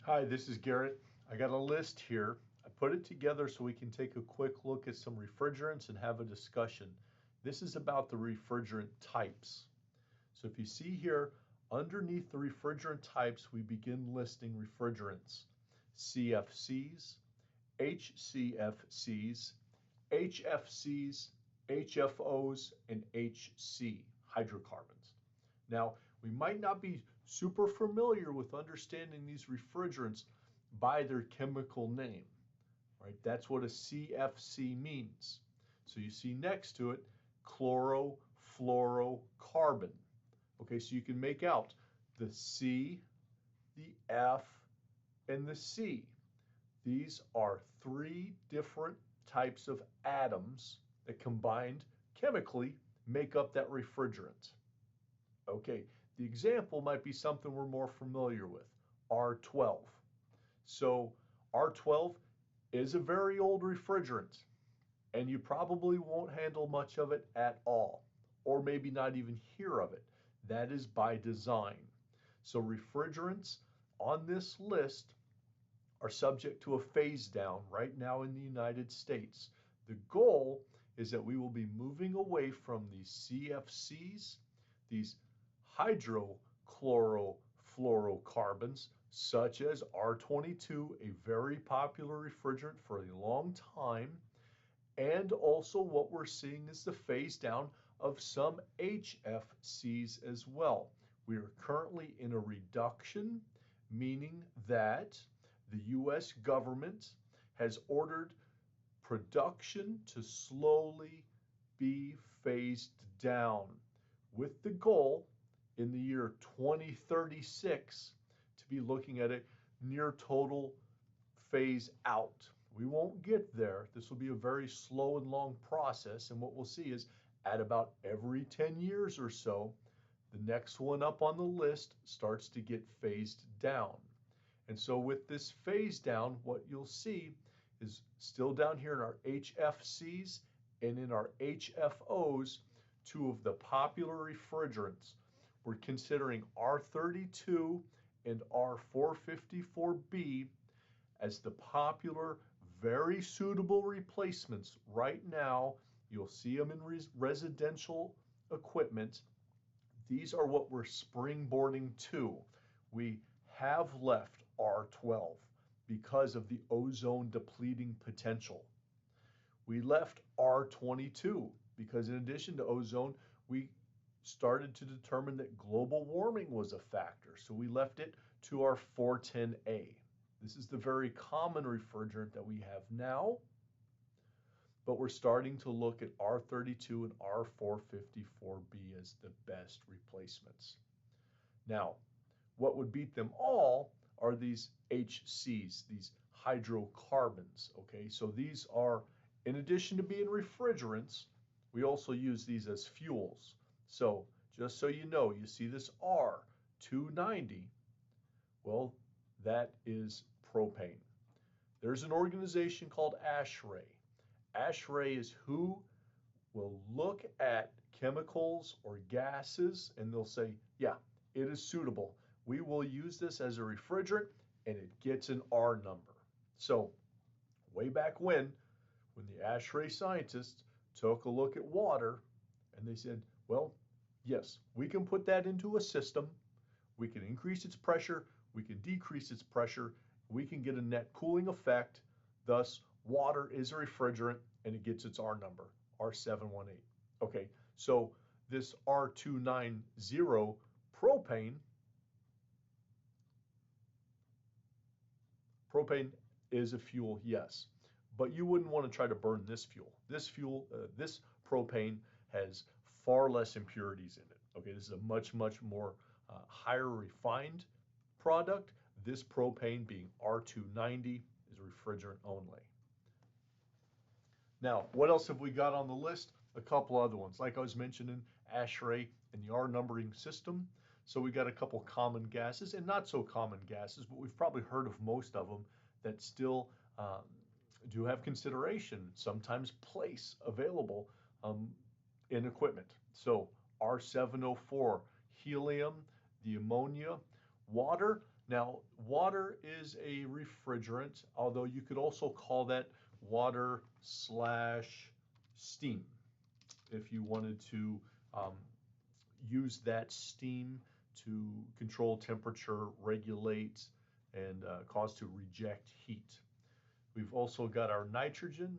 Hi, this is Garrett. I got a list here. I put it together so we can take a quick look at some refrigerants and have a discussion. This is about the refrigerant types. So if you see here, underneath the refrigerant types, we begin listing refrigerants. CFCs, HCFCs, HFCs, HFOs, and HC, hydrocarbons. Now, we might not be super familiar with understanding these refrigerants by their chemical name, right? That's what a CFC means. So you see next to it, chlorofluorocarbon. Okay, so you can make out the C, the F, and the C. These are three different types of atoms that combined chemically make up that refrigerant. Okay, the example might be something we're more familiar with, R12. So R12 is a very old refrigerant, and you probably won't handle much of it at all, or maybe not even hear of it. That is by design. So refrigerants on this list are subject to a phase down right now in the United States. The goal is that we will be moving away from these CFCs, these hydrochlorofluorocarbons, such as R22, a very popular refrigerant for a long time, and also what we're seeing is the phase down of some HFCs as well. We are currently in a reduction, meaning that the US government has ordered production to slowly be phased down, with the goal in the year 2036 to be looking at a near total phase out. We won't get there. This will be a very slow and long process, and what we'll see is at about every 10 years or so, the next one up on the list starts to get phased down. And so with this phase down, what you'll see is still down here in our HFCs and in our HFOs, two of the popular refrigerants. We're considering R32 and R454B as the popular, very suitable replacements. Right now, you'll see them in residential equipment. These are what we're springboarding to. We have left R12 because of the ozone depleting potential. We left R22 because in addition to ozone, we started to determine that global warming was a factor. So we left it to our 410A. This is the very common refrigerant that we have now, but we're starting to look at R32 and R454B as the best replacements. Now, what would beat them all are these HCs, these hydrocarbons, okay? So these are, in addition to being refrigerants, we also use these as fuels. So just so you know, you see this R290, well, that is propane. There's an organization called ASHRAE. ASHRAE is who will look at chemicals or gases and they'll say, yeah, it is suitable. We will use this as a refrigerant and it gets an R number. So way back when the ASHRAE scientists took a look at water and they said, well, yes, we can put that into a system. We can increase its pressure. We can decrease its pressure. We can get a net cooling effect. Thus, water is a refrigerant and it gets its R number, R718. Okay, so this R290 propane is a fuel, yes, but you wouldn't want to try to burn this fuel. This propane has far less impurities in it. Okay, this is a much more higher refined product. This propane, being R290, is a refrigerant only. Now, what else have we got on the list? A couple other ones, like I was mentioning, ASHRAE and the R numbering system. So we got a couple common gases and not so common gases, but we've probably heard of most of them that still do have consideration, sometimes place available in equipment. So R704, helium, the ammonia, water. Now, water is a refrigerant, although you could also call that water slash steam if you wanted to use that steam to control temperature, regulate, and cause to reject heat. We've also got our nitrogen,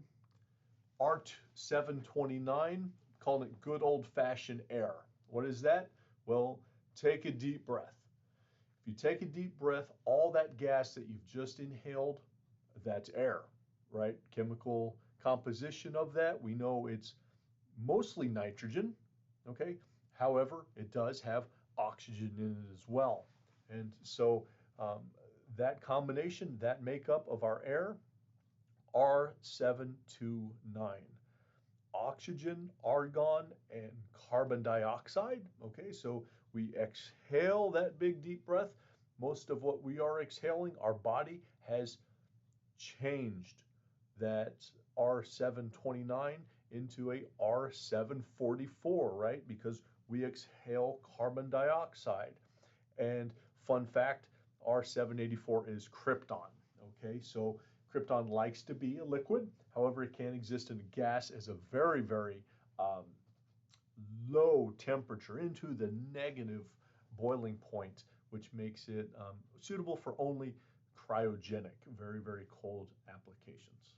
ART-729, calling it good old-fashioned air. What is that? Well, take a deep breath. If you take a deep breath, all that gas that you've just inhaled, that's air, right? Chemical composition of that, we know it's mostly nitrogen, okay? However, it does have oxygen in it as well. And so that combination, that makeup of our air, R729. Oxygen, argon, and carbon dioxide. Okay, so we exhale that big deep breath. Most of what we are exhaling, our body has changed that R729 into a R744, right? Because we exhale carbon dioxide. And fun fact, R784 is krypton. Okay, so krypton likes to be a liquid. However, it can exist in a gas as a very, very low temperature into the negative boiling point, which makes it suitable for only cryogenic, very, very cold applications.